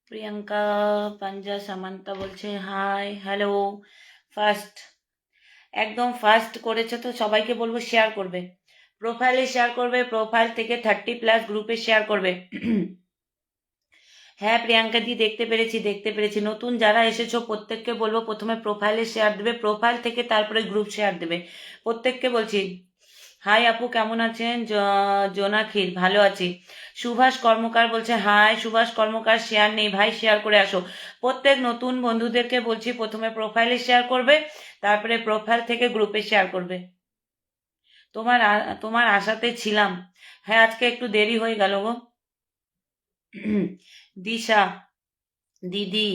প্রিয়াঙ্কা পাঞ্জা সামান্তা বলছে hi hello. First, একদম ফার্স্ট করেছে তো সবাইকে বলবো শেয়ার করবে, প্রোফাইলে শেয়ার করবে, প্রোফাইল থেকে 30+ গ্রুপে শেয়ার করবে। হ্যাঁ প্রিয়াঙ্কা দি, দেখতে পেরেছি। নতুন যারা এসেছো প্রত্যেককে বলবো প্রথমে প্রোফাইলে শেয়ার দেবে, প্রোফাইল থেকে তারপরে গ্রুপ শেয়ার দেবে। প্রত্যেককে বলছি। হাই আপু, কেমন আছেন? জোনাখিল, ভালো আছি। সুভাষ কর্মকার বলছে হাই। সুভাষ কর্মকার, শেয়ার নেই ভাই, শেয়ার করে আসো। প্রত্যেক নতুন বন্ধুদেরকে বলছি প্রথমে প্রোফাইলে শেয়ার করবে, তারপরে প্রোফাইল থেকে গ্রুপে শেয়ার করবে। তোমার আশাতে ছিলাম। হ্যাঁ আজকে একটু দেরি হয়ে গেল গো। দিশা দিদি,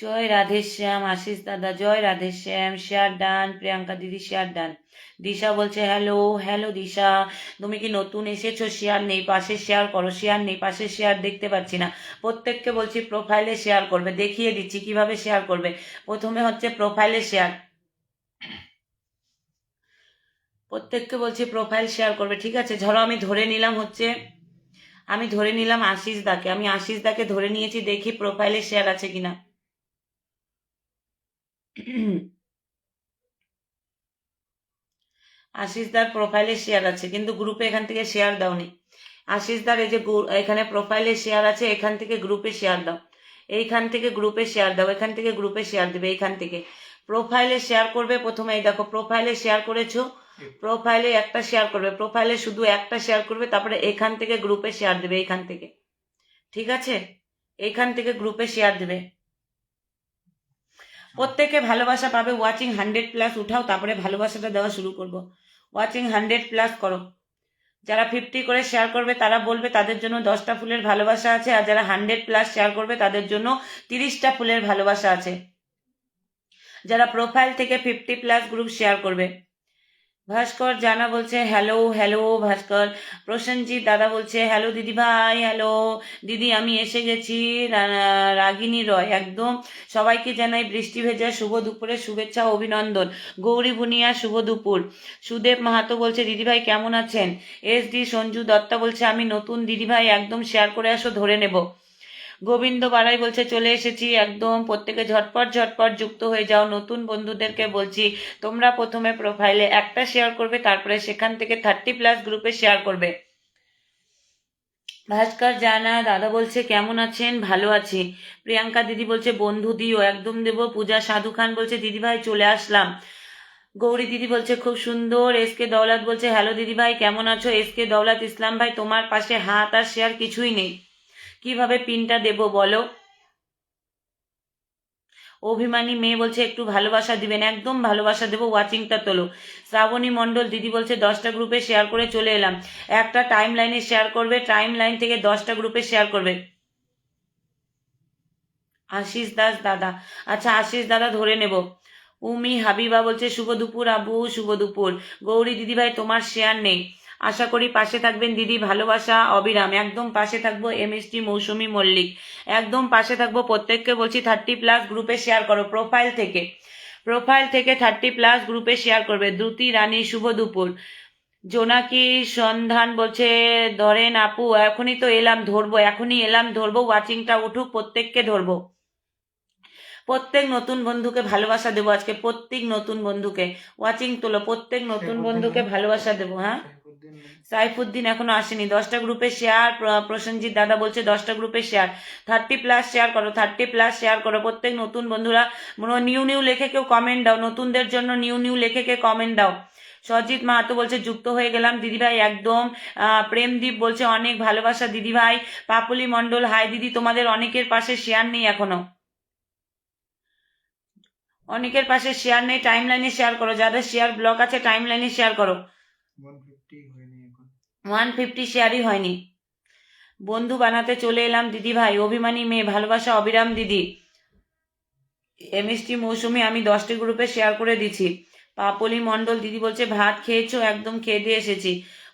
জয় রাধেশ্যাম। আশিস দাদা, জয় রাধেশ্যাম। Share done. প্রিয়াঙ্কা দিদি, শেয়ার ডান। দিশা বলছে হ্যালো হ্যালো। দিশা, তুমি কি নতুন এসেছো? শেয়ার নেই, পাশে শেয়ার করো। শেয়ার নেই, পাশে শেয়ার দেখতে পাচ্ছি না। প্রত্যেককে বলছি প্রোফাইলে শেয়ার করবে, দেখিয়ে দিচ্ছি কিভাবে শেয়ার করবে। প্রথমে হচ্ছে প্রোফাইলে শেয়ার। প্রত্যেককে বলছি প্রোফাইল শেয়ার করবে, ঠিক আছে? ধরো আমি ধরে নিলাম আশিস দাকে, আমি আশিস দাকে ধরে নিয়েছি, দেখি প্রোফাইলে শেয়ার আছে কিনা। আশিসদার প্রোফাইলে শেয়ার আছে, কিন্তু গ্রুপে এখান থেকে শেয়ার দাওনি। আশিসদার এই যে এখানে প্রোফাইলে শেয়ার আছে, এখান থেকে গ্রুপে শেয়ার দাও। এইখান থেকে গ্রুপে শেয়ার দাও, এখান থেকে গ্রুপে শেয়ার দেবে। এইখান থেকে প্রোফাইলে শেয়ার করবে প্রথমে। এই দেখো প্রোফাইলে শেয়ার করেছো, প্রোফাইলে একটা শেয়ার করবে, প্রোফাইলে শুধু একটা শেয়ার করবে, তারপরে এখান থেকে গ্রুপে শেয়ার দেবে। এইখান থেকে, ঠিক আছে? এইখান থেকে গ্রুপে শেয়ার দেবে। প্রত্যেকে ভালোবাসা পাবে। ওয়াচিং 100+ উঠাও, তারপরে ভালোবাসাটা দেওয়া শুরু করব। ওয়াচিং 100+ করো। যারা 50 করে শেয়ার করবে তারা বলবে তাদের জন্য 10টা ফুলের ভালোবাসা আছে, আর যারা 100+ শেয়ার করবে তাদের জন্য 30টা ফুলের ভালোবাসা আছে। যারা প্রোফাইল থেকে 50+ গ্রুপ শেয়ার করবে। ভাস্কর জানা বলছে হ্যালো হ্যালো। ভাস্কর প্রসেনজিৎ দাদা বলছে হ্যালো দিদি ভাই। হ্যালো দিদি, আমি এসে গেছি। রাগিনী রয়, একদম সবাইকে জানাই বৃষ্টি ভেজা শুভ দুপুরের শুভেচ্ছা ও অভিনন্দন। গৌরী বুনিয়া, শুভ দুপুর। সুদেব মাহাতো বলছে দিদিভাই কেমন আছেন? SD সঞ্জু দত্তা বলছে আমি নতুন দিদিভাই, একদম শেয়ার করে আসো, ধরে নেব। গোবিন্দ বাড়াই বলছে চলে এসেছি, একদম প্রত্যেকে ঝটপট ঝটপট যুক্ত হয়ে যাও। নতুন বন্ধুদেরকে বলছি তোমরা প্রথমে প্রোফাইলে একটা শেয়ার করবে, তারপরে সেখান থেকে 30+ গ্রুপে শেয়ার করবে। ভাস্কর জানা দাদা বলছে কেমন আছেন? ভালো আছি। প্রিয়াঙ্কা দিদি বলছে বন্ধু দিও, একদম দেব। পূজা সাধু খান বলছে দিদিভাই চলে আসলাম। গৌরী দিদি বলছে খুব সুন্দর। SK দৌলত বলছে হ্যালো দিদিভাই কেমন আছো? SK দৌলত ইসলাম ভাই, তোমার পাশে হাত আর শেয়ার কিছুই নেই, কিভাবে পিনটা দেব বলো? অভিমানী মেয়ে বলছে একটু ভালোবাসা দিবেন, একদম ভালোবাসা দেবো, ওয়াচিংটা তোলো। শ্রাবণী মণ্ডল দিদি বলছে 10টা গ্রুপে শেয়ার করে চলে এলাম। একটা টাইম লাইনে শেয়ার করবে, টাইম লাইন থেকে 10টা গ্রুপে শেয়ার করবে। আশিস দাস দাদা, আচ্ছা আশিস দাদা ধরে নেব। উমি হাবিবা বলছে শুভ দুপুর আবু, শুভ দুপুর। গৌরী দিদিভাই তোমার শেয়ার নেই, আশা করি পাশে থাকবেন দিদি, ভালোবাসা অবিরাম। একদম পাশে থাকবো। MST মৌসুমী মল্লিক, একদম পাশে থাকবো। প্রত্যেককে বলছি 30+ গ্রুপে শেয়ার করো, প্রোফাইল থেকে। প্রোফাইল থেকে 30+ গ্রুপে শেয়ার করবে। দ্রুতি রানী, শুভ দুপুর। জোনাকি সন্ধান বলছে ধরেন আপু, এখনই তো এলাম ধরবো, এখনই এলাম ধরবো। ওয়াচিংটা উঠুক, প্রত্যেককে ধরবো। প্রত্যেক নতুন বন্ধুকে ভালোবাসা দেবো আজকে, প্রত্যেক নতুন বন্ধুকে। ওয়াচিং তোলো, প্রত্যেক নতুন বন্ধুকে ভালোবাসা দেবো। হ্যাঁ সাইফুদ্দিন এখনো আসেনি। 10টা গ্রুপে শেয়ার। প্রসেনজিৎ দাদা বলছে 10টা গ্রুপে শেয়ার। 30+ শেয়ার করো, 30+ শেয়ার করো। প্রত্যেক নতুন বন্ধুরা নিউ নিউ লেখে কেউ কমেন্ট দাও, নতুনদের জন্য নিউ নিউ লেখে কে কমেন্ট দাও। সজিত মাহাতো বলছে যুক্ত হয়ে গেলাম দিদিভাই, একদম। প্রেমদীপ বলছে অনেক ভালোবাসা দিদিভাই। পাপুলি মণ্ডল হাই দিদি, তোমাদের অনেকের পাশে শেয়ার নেই এখনো, অনেকের পাশে শেয়ার নেই। টাইম লাইনে শেয়ার করো, যাদের শেয়ার ব্লক আছে টাইম লাইনে শেয়ার করো। 150 শেয়ারই হয়নি। বন্ধু বানাতে চলে এলাম দিদি ভাই। অভিমানী মেয়ে, ভালোবাসা অবিরাম দিদি। MST মৌসুমি, আমি 10টি গ্রুপে শেয়ার করে দিচ্ছি। পাপলি মণ্ডল দিদি বলছে ভাত খেয়েছো? একদম খেয়ে দিয়ে এসেছি।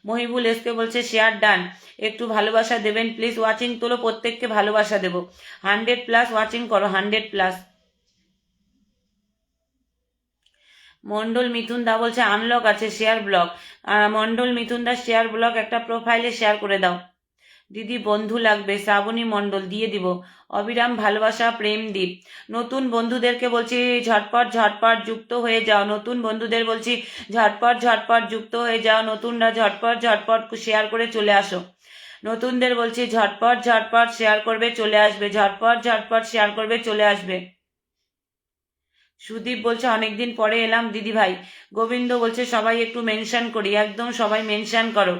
মহিবুল এসকে বলছে শেয়ার ডান, একটু ভালোবাসা দেবেন প্লিজ। ওয়াচিং তোলো, প্রত্যেককে ভালোবাসা দেবো। 100+ ওয়াচিং করো, 100+। মন্ডল মিথুন দা বলছে আনলক আছে share block. Mondal Mithun the share block একটা প্রোফাইলে শেয়ার করে দাও। দিদি বন্ধু লাগবে, শ্রাবণী মণ্ডল দিয়ে দিব। অবিরাম ভালোবাসা প্রেমদীপ। নতুন বন্ধুদেরকে বলছি ঝটপট ঝটপট যুক্ত হয়ে যাও। নতুন বন্ধুদের বলছি ঝটপট ঝটপট যুক্ত হয়ে যাও। নতুনরা ঝটপট ঝটপট শেয়ার করে চলে আসো। নতুনদের বলছি ঝটপট ঝটপট শেয়ার করবে চলে আসবে, ঝটপট ঝটপট শেয়ার করবে চলে আসবে। সুদীপ বলছে অনেকদিন পরে এলাম দিদি ভাই। গোবিন্দ বলছে সবাই একটু মেনশন করি, একদম সবাই মেনশন করো।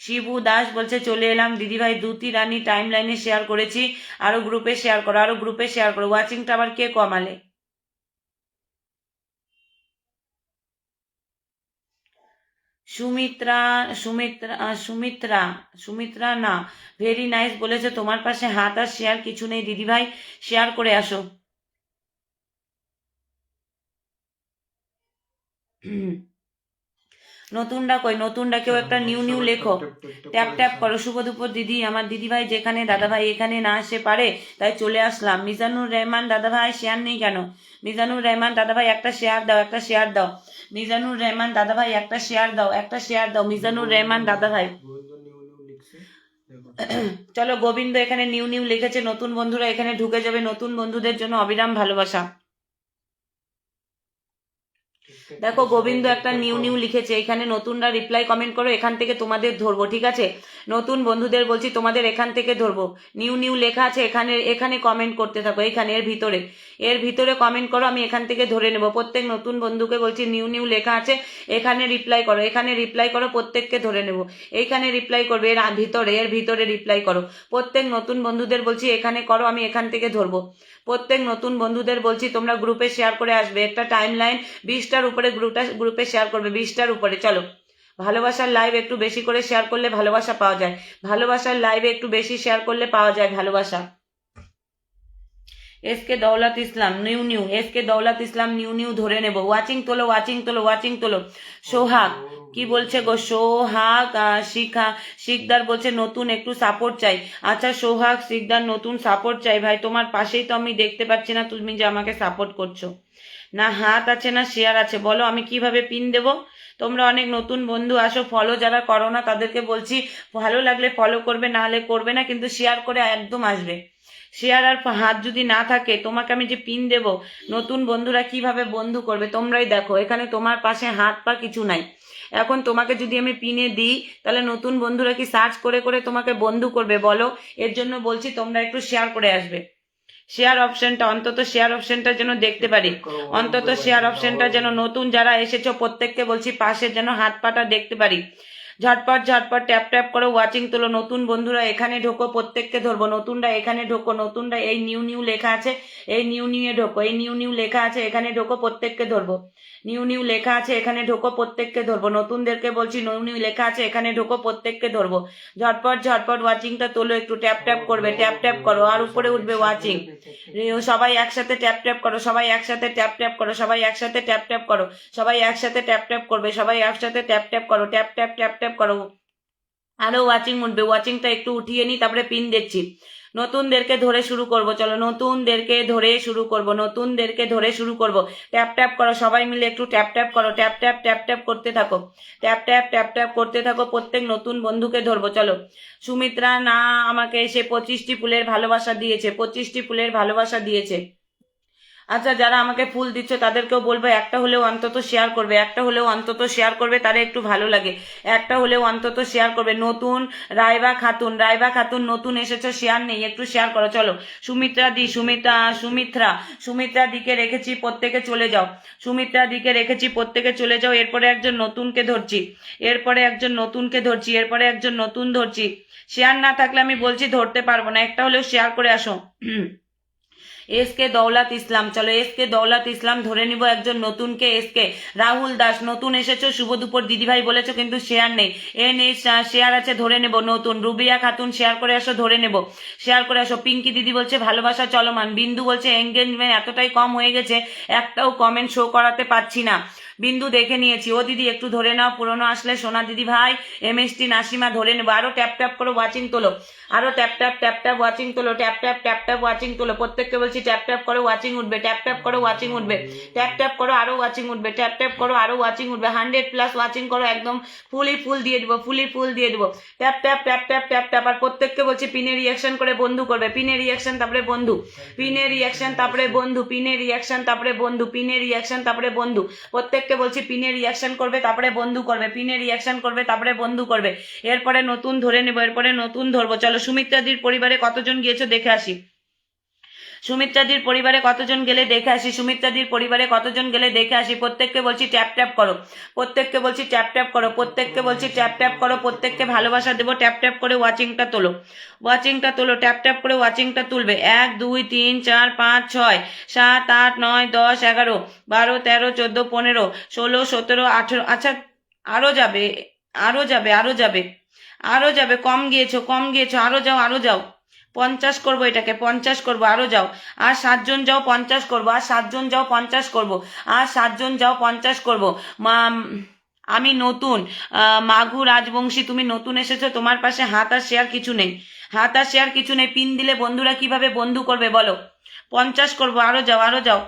শিবু দাস বলছে চলে এলাম দিদি ভাই, দ্যুতি রানী টাইম লাইনে শেয়ার করেছি, আরো গ্রুপে শেয়ার করো, আরো গ্রুপে শেয়ার করো। ওয়াচিংটা আবার কে কমালে? সুমিত্রা সুমিত্রা সুমিত্রা সুমিত্রা না, ভেরি নাইস বলেছে তোমার পাশে হাত আর শেয়ার কিছু নেই দিদি ভাই, শেয়ার করে আসো। নতুনটা কই? নতুনটা কেউ একটা নিউ নিউ লেখো, ট্যাপ ট্যাপ করো। শুভ দুপুর দিদি, আমার দিদি ভাই যেখানে দাদা ভাই এখানে না আসে পারে তাই চলে আসলাম। মিজানুর রহমান দাদা ভাই শেয়ার নেই কেন? মিজানুর রহমান দাদা ভাই একটা শেয়ার দাও, একটা শেয়ার দাও। মিজানুর রহমান দাদা ভাই একটা শেয়ার দাও, একটা শেয়ার দাও। মিজানুর রহমান দাদা ভাই চলো, গোবিন্দ এখানে নিউ নিউ লিখেছে, নতুন বন্ধুরা এখানে ঢুকে যাবে। নতুন বন্ধুদের জন্য অবিরাম ভালোবাসা। দেখো গোবিন্দ একটা নিউ নিউ লিখেছে, এখানে নতুনরা রিপ্লাই কমেন্ট করো, এখান থেকে তোমাদের ধরবো, ঠিক আছে? নতুন বন্ধুদের বলছি তোমাদের এখান থেকে ধরবো। নিউ নিউ লেখা আছে এখানে, এখানে কমেন্ট করতে থাকো, এখানে এর ভিতরে কমেন্ট করো, আমি এখান থেকে ধরে নেব। প্রত্যেক নতুন বন্ধুকে বলছি নিউ নিউ লেখা আছে, এখানে রিপ্লাই করো, এখানে রিপ্লাই করো, প্রত্যেককে ধরে নেব। এইখানে রিপ্লাই করবে, এর ভিতরে রিপ্লাই করো। প্রত্যেক নতুন বন্ধুদের বলছি এখানে করো, আমি এখান থেকে ধরবো। প্রত্যেক নতুন বন্ধুদের বলছি তোমরা গ্রুপে শেয়ার করে আসবে। একটা টাইম লাইন 20টার উপরে গ্রুপে শেয়ার করবে, 20টার উপরে। চলো, ভালোবাসার লাইভ একটু বেশি করে শেয়ার করলে ভালোবাসা পাওয়া যায়। ভালোবাসার লাইভে একটু বেশি শেয়ার করলে পাওয়া যায় ভালোবাসা। এসকে দৌলত ইসলাম নিউ নিউ, এসকে দৌলত ইসলাম নিউ নিউ ধরে নেব। ওয়াচিং তোলো, ওয়াচিং তোলো, ওয়াচিং তোলো। সোহাগ কি বলছে গো? সোহাগ শিকদার বলছে নতুন একটু সাপোর্ট চাই। আচ্ছা সোহাগ শিকদার, নতুন সাপোর্ট চাই ভাই, তোমার পাশেই তো আমি দেখতে পাচ্ছি না তুমি যে আমাকে সাপোর্ট করছো। না হাত আছে না শেয়ার আছে, বলো আমি কিভাবে পিন দেব? তোমরা অনেক নতুন বন্ধু আসো, ফলো যারা করো না তাদেরকে বলছি ভালো লাগলে ফলো করবে, না হলে করবে না, কিন্তু শেয়ার করে একদম আসবে। শেয়ার আর হাত যদি না থাকে তোমাকে আমি যে পিন দেব, নতুন বন্ধুরা কিভাবে বন্ধু করবে তোমরাই দেখো। এখানে তোমার পাশে হাত পা কিছু নাই। এখন তোমাকে যদি আমি পিনে দিই তাহলে নতুন বন্ধুরা কি সার্চ করে করে তোমাকে বন্ধু করবে বলো? এর জন্য বলছি তোমরা একটু শেয়ার করে আসবে। শেয়ার অপশনটা, অন্তত শেয়ার অপশনটা যেন দেখতে পারি, অন্তত শেয়ার অপশনটা যেন নতুন যারা এসেছো প্রত্যেককে বলছি পাশে যেন হাত পাটা দেখতে পারি। ঝটপট ঝটপট ট্যাপ ট্যাপ করো, ওয়াচিং তোলো। নতুন বন্ধুরা এখানে ঢোকো, প্রত্যেককে ধরবো। নতুনরা এখানে ঢোকো, নতুনরা এই নিউ নিউ লেখা আছে, এই নিউ নিউ ঢোকো, এই নিউ নিউ লেখা আছে এখানে ঢোকো, প্রত্যেককে ধরবো। নিউ নিউ লেখা আছে এখানে ঢোকো, প্রত্যেককে ধরবো। নতুনদেরকে বলছি নিউ নিউ লেখা আছে এখানে ঢোকো, প্রত্যেককে ধরবো। ঝটপট ঝটপট ওয়াচিংটা তোলো, একটু ট্যাপ ট্যাপ করবে, ট্যাপ ট্যাপ করো, আর উপরে উঠবে ওয়াচিং। সবাই একসাথে ট্যাপ ট্যাপ করো, সবাই একসাথে ট্যাপ ট্যাপ করো, সবাই একসাথে ট্যাপ ট্যাপ করো, সবাই একসাথে ট্যাপ ট্যাপ করবে, সবাই একসাথে ট্যাপ ট্যাপ করো, ট্যাপ ট্যাপ ট্যাপ ট্যাপ করো। আরো ওয়াচিং উঠবে, ওয়াচিংটা একটু উঠিয়ে নি, তারপরে পিন দিচ্ছি। নতুনদেরকে ধরে শুরু করব, চলো নতুনদেরকে ধরে শুরু করব, নতুনদেরকে ধরে শুরু করব। ট্যাপ ট্যাপ করো, সবাই মিলে একটু ট্যাপ ট্যাপ করো, ট্যাপ ট্যাপ ট্যাপ ট্যাপ করতে থাকো, ট্যাপ ট্যাপ ট্যাপ ট্যাপ করতে থাকো। প্রত্যেক নতুন বন্ধুকে ধরবো। চলো, সুমিত্রা না আমাকে এসে 25টি ফুলের ভালোবাসা দিয়েছে, 25টি ফুলের ভালোবাসা দিয়েছে। আচ্ছা যারা আমাকে ফুল দিচ্ছে তাদেরকেও বলবো একটা হলেও অন্তত শেয়ার করবে, একটা হলেও অন্তত শেয়ার করবে, তারা একটু ভালো লাগে। একটা হলেও অন্তত শেয়ার করবে। নতুন রাইবা খাতুন, রাইবা খাতুন নতুন এসেছে, শেয়ার নেই, একটু শেয়ার করো। চলো, সুমিত্রা দি, সুমিত্রা দিকে রেখেছি, প্রত্যেকে চলে যাও। সুমিত্রা দিকে রেখেছি, প্রত্যেকে চলে যাও। এরপরে একজন নতুনকে ধরছি, এরপরে একজন নতুনকে ধরছি, এরপরে একজন নতুন ধরছি। শেয়ার না থাকলে আমি বলছি ধরতে পারবো না, একটা হলেও শেয়ার করে আসো। এসকে দৌলত ইসলাম, চলো এসকে দৌলত ইসলাম ধরে নিব একজন নতুনকে। এসকে রাহুল দাস নতুন এসেছো, শুভ দুপুর দিদিভাই বলেছো কিন্তু শেয়ার নেই। নেই, শেয়ার আছে, ধরে নেব। নতুন রুবিয়া খাতুন শেয়ার করে আসো, ধরে নেব, শেয়ার করে আসো। পিঙ্কি দিদি বলছে ভালোবাসা চলমান। বিন্দু বলছে এঙ্গেজমেন্ট এতটাই কম হয়ে গেছে একটাও কমেন্ট শো করাতে পারছি না। বিন্দু দেখে নিয়েছি। ও দিদি একটু ধরে নাও, পুরনো আসলে সোনা দিদি ভাই, এমএসটি নাসিমা ধরে নেবো। আরো ট্যাপ ট্যাপ করো ওয়াচিং তোলো, আরো tap tap tap tap watching তোলো, tap tap tap tap watching তোলো। প্রত্যেককে বলছি ট্যাপ ট্যাপ করো ওয়াচিং উঠবে, ট্যাপ ট্যাপ করো ওয়াচিং উঠবে, ট্যাপ ট্যাপ করো আরো ওয়াচিং উঠবে, ট্যাপ ট্যাপ করো আরো ওয়াচিং উঠবে। 100+ ওয়াচিং করো, একদম ফুল দিয়ে দিব, ফুল দিয়ে দিব। Tap tap tap tap tap tap. আর প্রত্যেককে বলছি পিনে রিয়াকশন করে বন্ধু করবে, পিনে রিয়াকশন তারপরে বন্ধু, পিনে রিয়াকশন তারপরে বন্ধু, পিনে রিয়াকশন তারপরে বন্ধু, পিনে রিয়াকশন তারপরে বন্ধু। প্রত্যেককে বলছি পিনে রিয়াকশন করবে তারপরে বন্ধু করবে, পিনে রিয়াকশন করবে তারপরে বন্ধু করবে। এরপরে নতুন ধরে নেবো, এরপরে নতুন ধরবো। চলো সুমিত্রাদির পরিবারে কতজন গিয়েছো দেখে আসি, সুমিত্রাদির পরিবারে কতজন গেলে দেখে আসি, সুমিত্রাদির পরিবারে কতজন গেলে দেখে আসি। প্রত্যেককে বলছি ট্যাপ ট্যাপ করো, প্রত্যেককে বলছি ট্যাপ ট্যাপ করো, প্রত্যেককে বলছি ট্যাপ ট্যাপ করো। প্রত্যেককে ভালোবাসা দেবো, ট্যাপ ট্যাপ করে ওয়াচিংটা তোলো, ওয়াচিংটা তোলো, ট্যাপ ট্যাপ করে ওয়াচিংটা তুলবে। 1 2 3 4 5 6 7 8 9 10 11 12 13 14 15 16 17 18। আচ্ছা আরো যাবে, আরো যাবে, আরো যাবে, আরো যাবে। কম গিয়েছো, কম গিয়েছো, আরো যাও, আরো যাও। 50 করবো, এটাকে 50 করবো, আরো যাও। আর 7 জন যাও, 50 করবো। আর 7 জন যাও, 50 করবো। আর 7 জন যাও, 50 করবো। আমি নতুন, মাঘু রাজবংশী, তুমি নতুন এসেছো, তোমার পাশে হাত আর শেয়ার কিছু নেই, হাত আর শেয়ার কিছু নেই। পিন দিলে বন্ধুরা কিভাবে বন্ধু করবে বলো? 50 করবো, আরো যাও, আরো যাও।